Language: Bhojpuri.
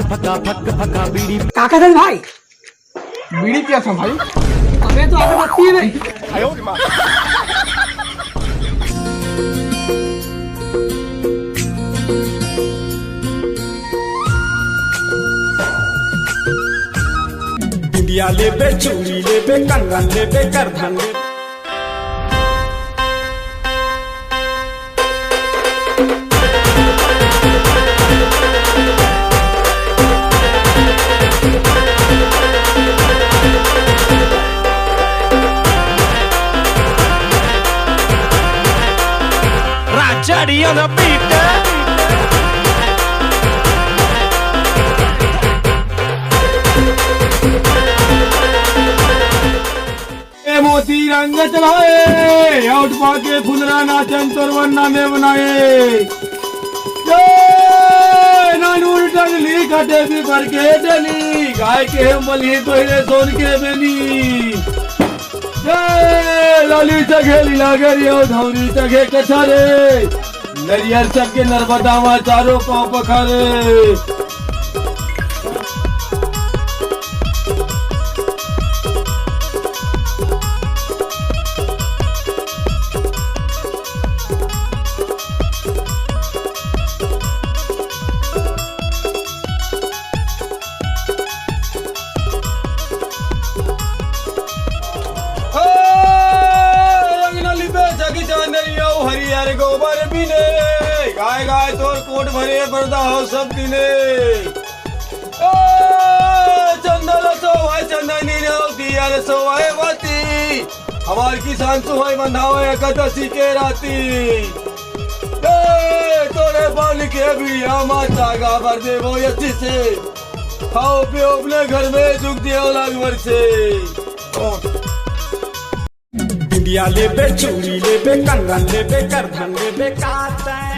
फका फक फका बीड़ी। क्या कहते भाई? बीड़ी क्या था भाई? अबे तो अगरबत्ती है नहीं। बिंदिया लेबे, चूड़ी लेबे, कंगन लेबे, करधन लेबे। Rajadi on the beat. मोती रंग चढ़ाए, आउट पाके फुलरा नाचन तोरवन्ना में बनाए। नानूर टंगली खटे भी भर के डली, गाय के मली तोहरे सोन के बेली। लाली चघे लीला गरियो, धौरी चघे कछारे, नरियर चघे नर्मदा मा चारों पाँव पखारे। हरियर गोबर बिने, गाय गाय तोर कोट भरे बरदा हो सब दिने। चंदन सोहाय चंदनी होती यार सोहाय बाती, हमार किसान सोहाय बंधावे एकादशी के राती। तोरे बन के भी हमा चागा भर दे वो अच्छी से, खाओ पियो अपने घर में दुख दियो लागवर से। बिंदिया लेबे, चूड़ी लेबे, कंगन लेबे, करधन लेबे, काटे।